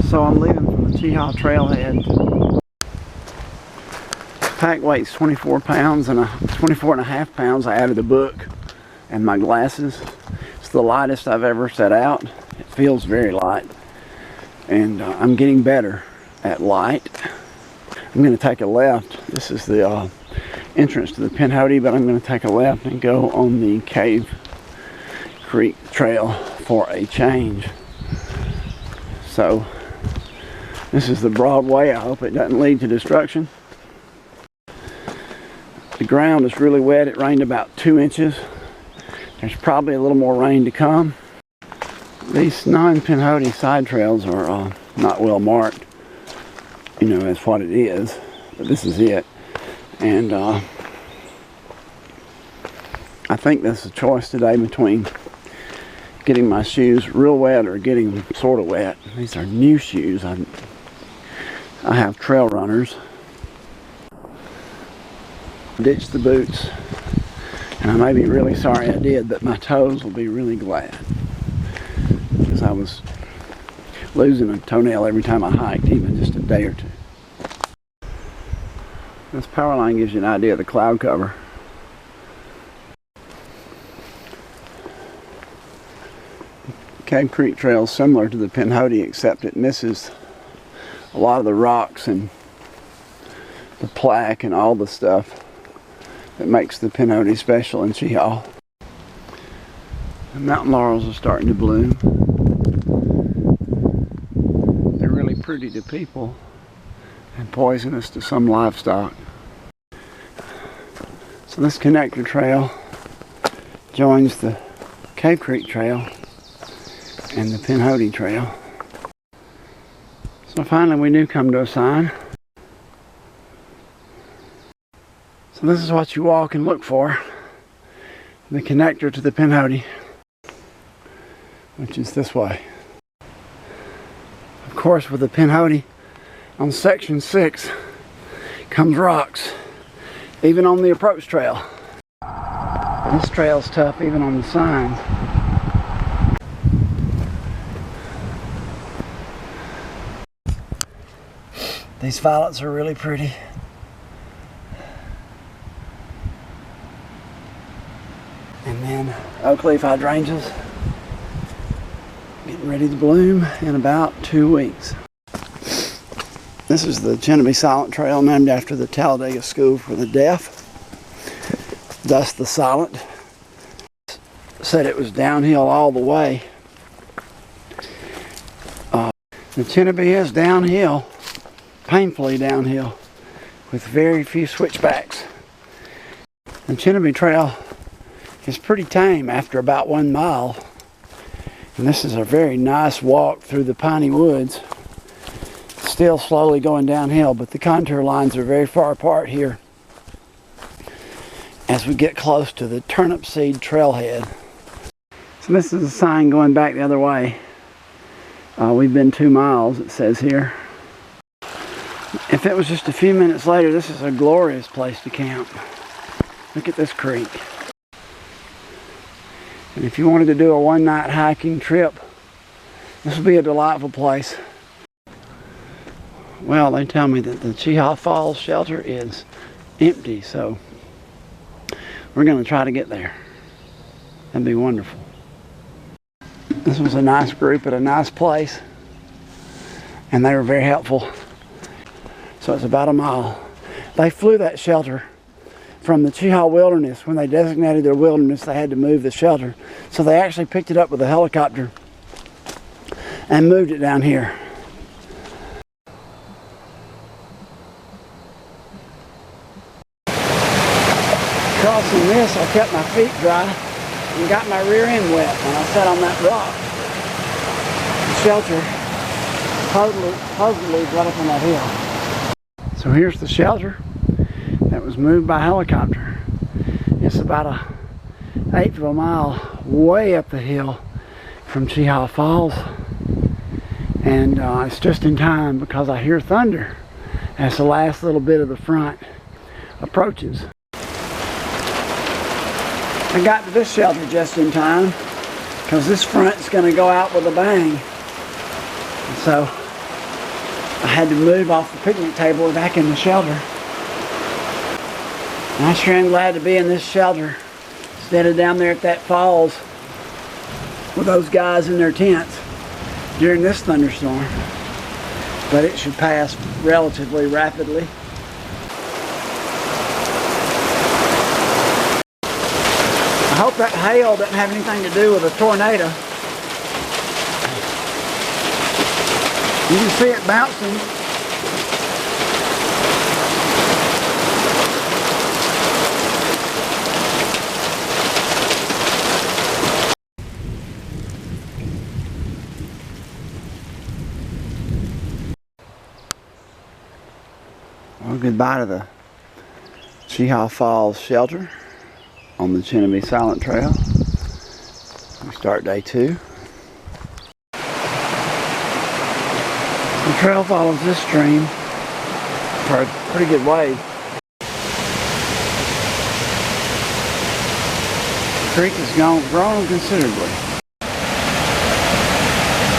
So I'm leaving from the Cheaha trailhead. Pack weight's 24 pounds and 24 and a half pounds. I added a book and my glasses. It's the lightest I've ever set out. It feels very light. And I'm getting better at light. I'm going to take a left. This is the entrance to the Pinhoti, but I'm going to take a left and go on the Cave Creek Trail for a change. So this is the broad way. I hope it doesn't lead to destruction. The ground is really wet. It rained about 2 inches. There's probably a little more rain to come. These non-Pinhoti side trails are not well marked. You know, that's what it is. But this is it. And I think that's a choice today between getting my shoes real wet or getting them sort of wet. These are new shoes. I have trail runners. Ditched the boots. And I may be really sorry I did, but my toes will be really glad. Because I was losing a toenail every time I hiked, even just a day or two. This power line gives you an idea of the cloud cover. Cave Creek Trail is similar to the Pinhoti, except it misses a lot of the rocks and the plaque and all the stuff that makes the Pinhoti special in Cheaha. The mountain laurels are starting to bloom. They're really pretty to people and poisonous to some livestock. So this connector trail joins the Cave Creek Trail and the Pinhoti Trail. So finally we do come to a sign. So this is what you walk and look for. The connector to the Pinhoti, which is this way. Of course, with the Pinhoti, on section 6 comes rocks, even on the approach trail. This trail's tough even on the signs. These violets are really pretty. And then oak leaf hydrangeas getting ready to bloom in about 2 weeks. This is the Chinnabee Silent Trail, named after the Talladega School for the Deaf. Thus the Silent. Said it was downhill all the way. The Chinnabee is downhill, painfully downhill, with very few switchbacks. The Chinnabee Trail is pretty tame after about 1 mile. And this is a very nice walk through the piney woods. Still slowly going downhill, but the contour lines are very far apart here as we get close to the Turnip Seed Trailhead. So this is a sign going back the other way. We've been 2 miles, it says here. If it was just a few minutes later, this is a glorious place to camp. Look at this creek. And if you wanted to do a one-night hiking trip, this would be a delightful place. Well, they tell me that the Cheaha Falls shelter is empty, so we're going to try to get there. That'd be wonderful. This was a nice group at a nice place, and they were very helpful. So it's about 1 mile. They flew that shelter from the Cheaha wilderness. When they designated their wilderness, they had to move the shelter. So they actually picked it up with a helicopter and moved it down here. Crossing this, I kept my feet dry and got my rear end wet when I sat on that rock. The shelter supposedly got up on that hill. So here's the shelter that was moved by helicopter. It's about 1/8 of a mile way up the hill from Cheaha Falls, and it's just in time because I hear thunder as the last little bit of the front approaches. I got to this shelter just in time because this front's going to go out with a bang. And so I had to move off the picnic table back in the shelter. And I sure am glad to be in this shelter instead of down there at that falls with those guys in their tents during this thunderstorm. But it should pass relatively rapidly. I hope that hail doesn't have anything to do with a tornado. You can see it bouncing. Well, goodbye to the Cheaha Falls shelter on the Chinnabee Silent Trail. We start day 2. The trail follows this stream for a pretty good way. The creek has grown considerably.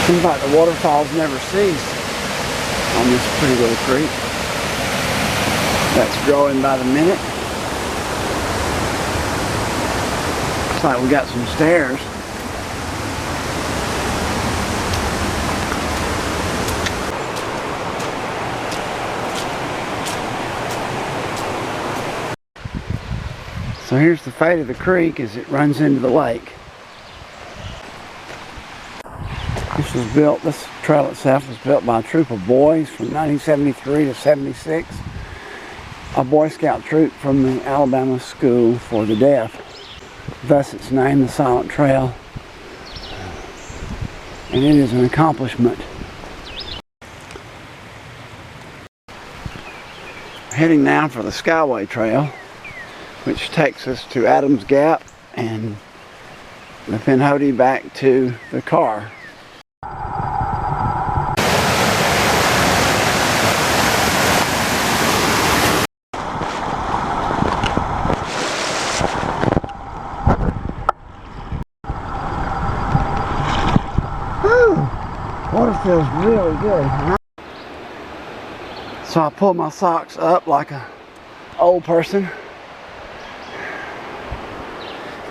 Seems like the waterfalls never cease on this pretty little creek. That's growing by the minute. Looks like we got some stairs. So here's the fate of the creek as it runs into the lake. This trail itself was built by a troop of boys from 1973 to 76. A Boy Scout troop from the Alabama School for the Deaf. Thus it's named the Silent Trail. And it is an accomplishment. Heading now for the Skyway Trail, which takes us to Adams Gap and the Pinhoti back to the car. Water feels really good. So I pull my socks up like an old person,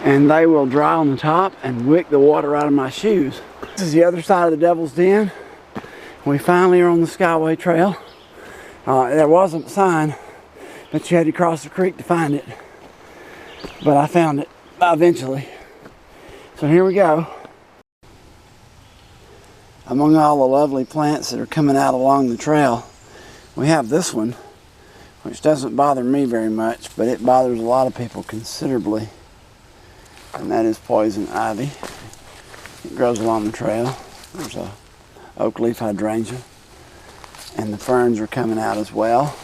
and they will dry on the top and wick the water out of my shoes. This is the other side of the Devil's Den. We finally are on the Skyway Trail. There wasn't a sign, but you had to cross the creek to find it. But I found it eventually. So here we go. Among all the lovely plants that are coming out along the trail, we have this one, which doesn't bother me very much, but it bothers a lot of people considerably. And that is poison ivy. It grows along the trail. There's a oak leaf hydrangea. And the ferns are coming out as well,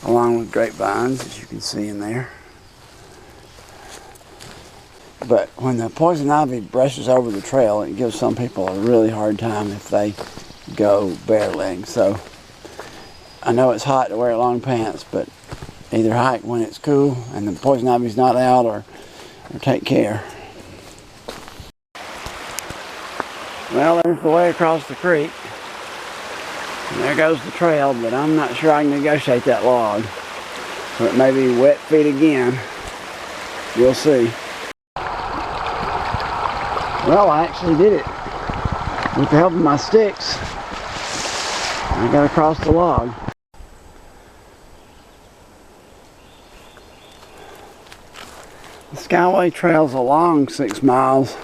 along with grapevines, as you can see in there. But when the poison ivy brushes over the trail, it gives some people a really hard time if they go barelegged. So I know it's hot to wear long pants, but either hike when it's cool and the poison ivy's not out, or take care. Well, there's the way across the creek. And there goes the trail, but I'm not sure I can negotiate that log. So it may be wet feet again. We'll see. Well, I actually did it. With the help of my sticks, I got across the log. The Skyway Trail's a long 6 miles,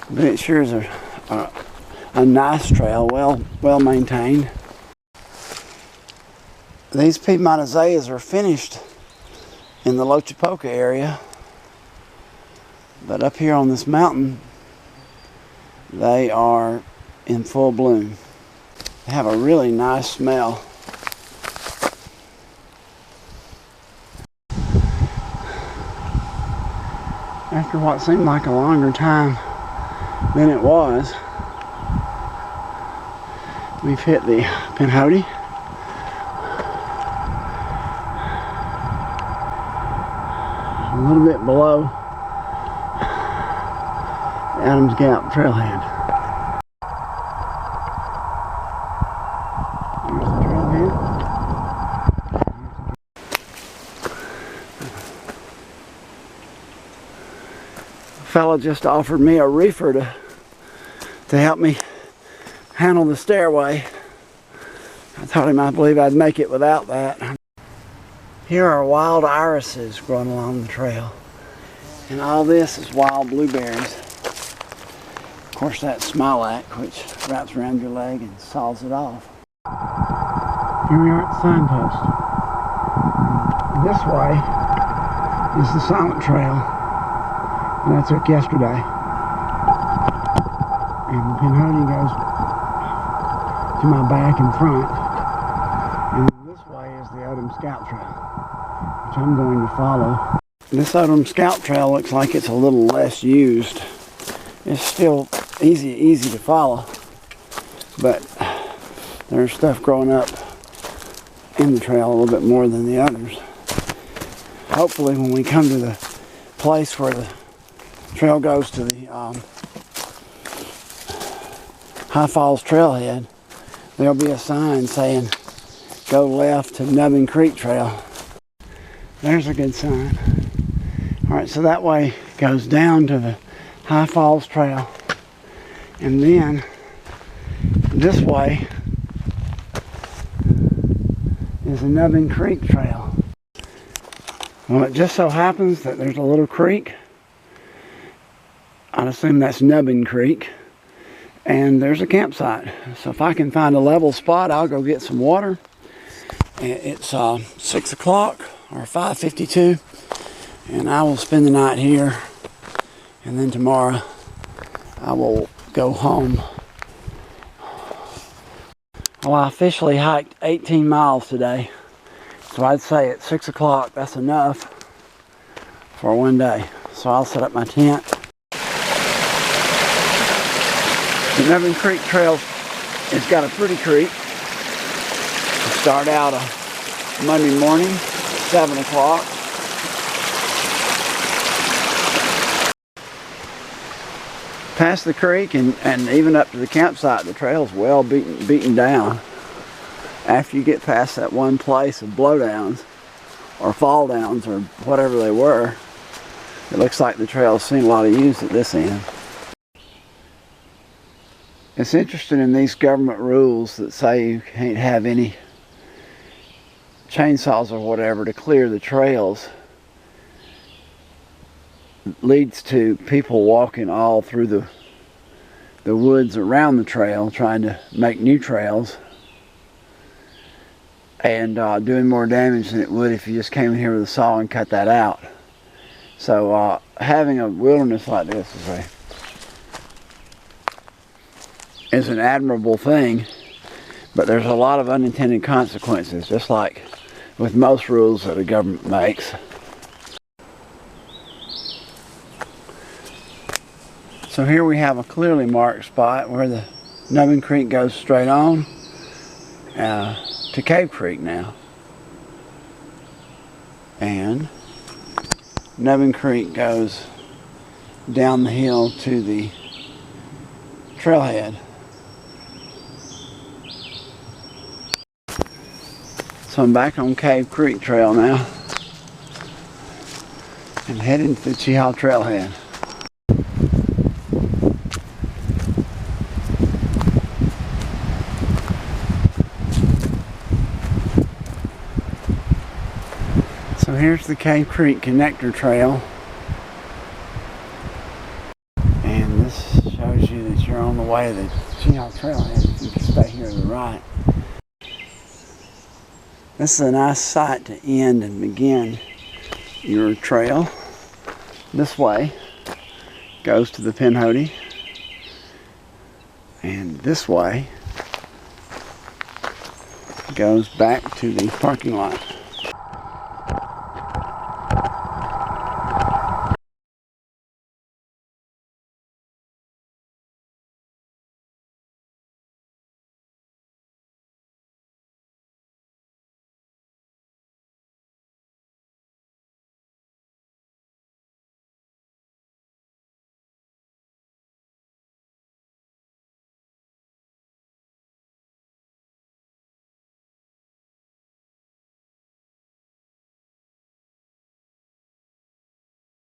but it sure is a nice trail, well maintained. These Piedmont azaleas are finished in the Lochapoka area, but up here on this mountain, they are in full bloom. They have a really nice smell. After what seemed like a longer time than it was, we've hit the Pinhoti. A little bit below Adams Gap trailhead. fella just offered me a reefer to help me handle the stairway. I told him I believe I'd make it without that. Here are wild irises growing along the trail. And all this is wild blueberries. Of course, that's smilac, which wraps around your leg and saws it off. Here we are at the signpost. This way is the silent trail that I took yesterday. And the Pinhoti goes to my back and front. And this way is the Odum Scout Trail, which I'm going to follow. This Odum Scout Trail looks like it's a little less used. It's still easy to follow, but there's stuff growing up in the trail a little bit more than the others. Hopefully when we come to the place where the trail goes to the High Falls trailhead, there'll be a sign saying go left to Nubbin Creek Trail. There's a good sign. Alright, so that way goes down to the High Falls Trail, and then this way is the Nubbin Creek Trail. Well, it just so happens that there's a little creek. I'd assume that's Nubbin Creek, and there's a campsite. So if I can find a level spot, I'll go get some water. It's 6 o'clock or 5:52, and I will spend the night here, and then tomorrow I will go home. Well, I officially hiked 18 miles today, so I'd say at 6 o'clock that's enough for one day. So I'll set up my tent. The Nubbin Creek Trail has got a pretty creek. We start out Monday morning, 7 o'clock. Past the creek and even up to the campsite, the trail's well beaten down. After you get past that one place of blowdowns or fall downs or whatever they were, it looks like the trail's seen a lot of use at this end. It's interesting in these government rules that say you can't have any chainsaws or whatever to clear the trails. Leads to people walking all through the woods around the trail trying to make new trails, and doing more damage than it would if you just came in here with a saw and cut that out. So having a wilderness like this is an admirable thing, but there's a lot of unintended consequences, just like with most rules that the government makes. So here we have a clearly marked spot where the Nubbin Creek goes straight on to Cave Creek now. And Nubbin Creek goes down the hill to the trailhead. So I'm back on Cave Creek Trail now and heading to the Cheaha trailhead. So here's the Cave Creek Connector Trail, and this shows you that you're on the way to the Cheaha trailhead if you can stay here to the right. This is a nice site to end and begin your trail. This way goes to the Pinhoti, and this way goes back to the parking lot.